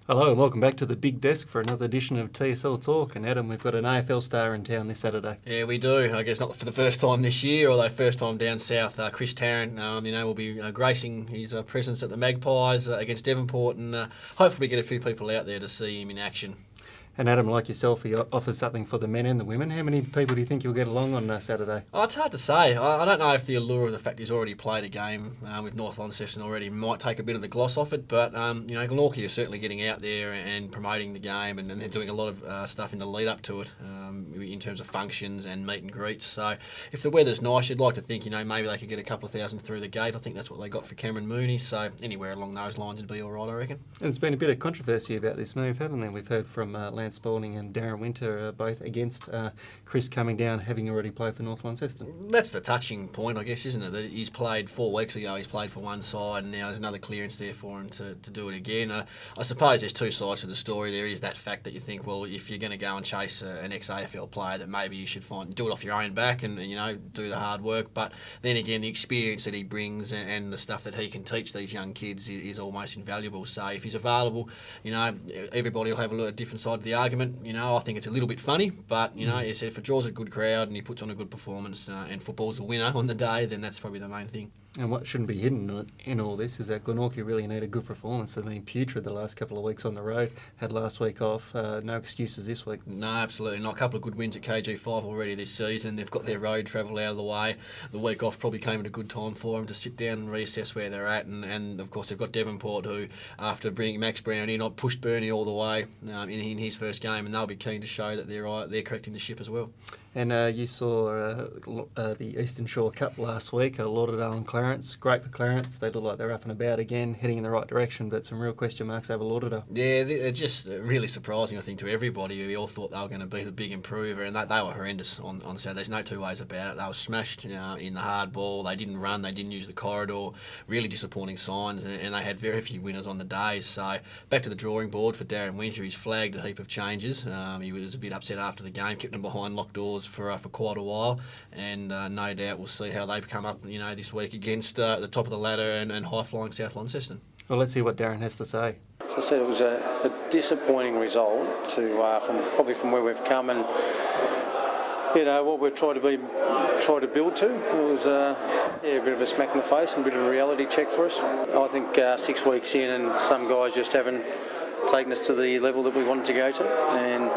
Hello and welcome back to the big desk for another edition of TSL Talk. And Adam, we've got an AFL star in town this Saturday. Yeah, we do. I guess not for the first time this year, although first time down south. Chris Tarrant, will be gracing his presence at the Magpies against Devonport, and hopefully we get a few people out there to see him in action. And Adam, like yourself, he offers something for the men and the women. How many people do you think you'll get along on Saturday? Oh, it's hard to say. I don't know if the allure of the fact he's already played a game with North Launceston already might take a bit of the gloss off it, but Glenorchy are certainly getting out there and promoting the game, and they're doing a lot of stuff in the lead up to it in terms of functions and meet and greets. So if the weather's nice, you'd like to think maybe they could get a couple of thousand through the gate. I think that's what they got for Cameron Mooney, so anywhere along those lines would be all right, I reckon. And there's been a bit of controversy about this move, haven't there? We've heard from Lance Spalding and Darren Winter both against Chris coming down, having already played for North Launceston. That's the touching point, I guess, isn't it? That he's played 4 weeks ago, he's played for one side, and now there's another clearance there for him to do it again. I suppose there's two sides to the story. There is that fact that you think, well, if you're going to go and chase an ex-AFL player, that maybe you should do it off your own back and do the hard work. But then again, the experience that he brings and the stuff that he can teach these young kids is almost invaluable. So if he's available, everybody will have a different side of the argument. I think it's a little bit funny, but you said if it draws a good crowd and he puts on a good performance and football's the winner on the day, then that's probably the main thing. And what shouldn't be hidden in all this is that Glenorchy really need a good performance. They've been putrid the last couple of weeks on the road, had last week off, no excuses this week. No, absolutely not. A couple of good wins at KG5 already this season. They've got their road travel out of the way. The week off probably came at a good time for them to sit down and reassess where they're at. And of course, they've got Devonport, who, after bringing Max Brown in, pushed Bernie all the way in his first game, and they'll be keen to show that they're correcting the ship as well. And you saw the Eastern Shore Cup last week, Lauderdale and Clarence. Great for Clarence. They look like they're up and about again, heading in the right direction, but some real question marks over Lauderdale. Yeah, they're just really surprising, I think, to everybody. We all thought they were going to be the big improver, and they were horrendous on Saturday. There's no two ways about it. They were smashed in the hard ball. They didn't run. They didn't use the corridor. Really disappointing signs, and they had very few winners on the day. So back to the drawing board for Darren Winter. He's flagged a heap of changes. He was a bit upset after the game, kept them behind locked doors for quite a while, and no doubt we'll see how they come up this week against the top of the ladder and high-flying South Launceston. Well, let's hear what Darren has to say. As I said, it was a disappointing result from where we've come, and what we're trying to build to. It was a bit of a smack in the face and a bit of a reality check for us. I think 6 weeks in, and some guys just haven't taken us to the level that we wanted to go to, and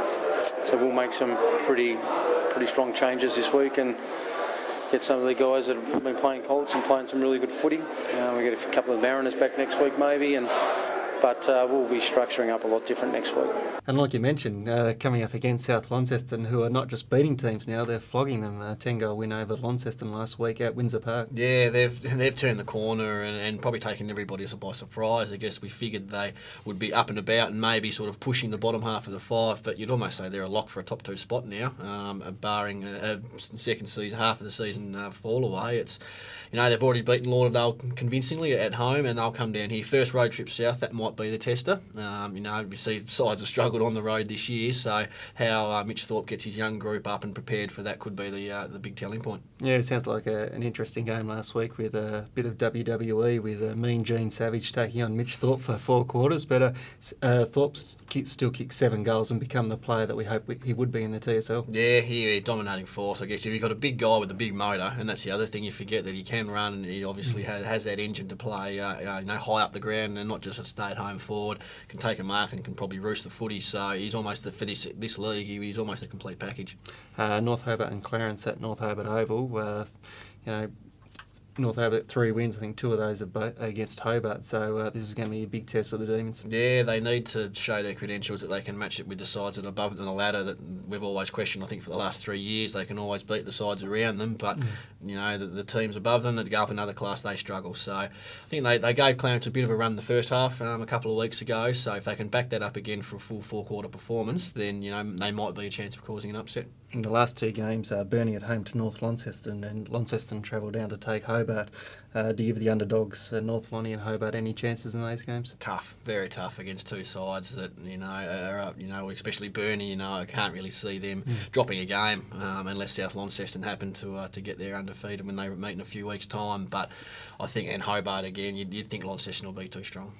so we'll make some pretty strong changes this week and get some of the guys that have been playing Colts and playing some really good footy. We get a couple of Mariners back next week maybe, but we'll be structuring up a lot different next week. And like you mentioned, coming up against South Launceston, who are not just beating teams now, they're flogging them. 10-goal win over Launceston last week at Windsor Park. Yeah, they've turned the corner and probably taken everybody by surprise. I guess we figured they would be up and about and maybe sort of pushing the bottom half of the 5, but you'd almost say they're a lock for a top 2 spot now, barring a second season, half of the season fall away. It's they've already beaten Lauderdale convincingly at home, and they'll come down here. First road trip south, that might be the tester. We see sides have struggled on the road this year, so how Mitch Thorpe gets his young group up and prepared for that could be the big telling point. Yeah, it sounds like an interesting game last week with a bit of WWE with Mean Gene Savage taking on Mitch Thorpe for 4 quarters, but Thorpe still kicked 7 goals and become the player that we hope he would be in the TSL. Yeah, he dominating force. I guess if you've got a big guy with a big motor, and that's the other thing, you forget that he can run, and he obviously has that engine to play high up the ground and not just a stay-at-home forward, can take a mark and can probably roost the footy, so he's almost, for this league, he's almost a complete package. North Hobart and Clarence at North Hobart Oval, North Hobart 3 wins, I think 2 of those are against Hobart, so this is going to be a big test for the Demons. Yeah, they need to show their credentials, that they can match it with the sides that are above them on the ladder that we've always questioned. I think for the last 3 years they can always beat the sides around them, but the teams above them that go up another class, they struggle. So I think they gave Clarence a bit of a run the first half a couple of weeks ago, so if they can back that up again for a full 4-quarter performance, then they might be a chance of causing an upset. In the last 2 games, Burnie at home to North Launceston, and Launceston travel down to take Hobart. Do you give the underdogs, North Lonnie and Hobart, any chances in those games? Tough, very tough against 2 sides that are up. Especially Burnie. I can't really see them dropping a game unless South Launceston happen to get there undefeated when they meet in a few weeks' time. But I think, and Hobart again, you'd think Launceston will be too strong.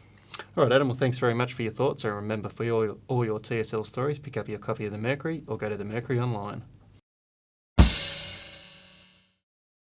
All right, Adam, well, thanks very much for your thoughts. And remember, for all your TSL stories, pick up your copy of the Mercury or go to the Mercury online.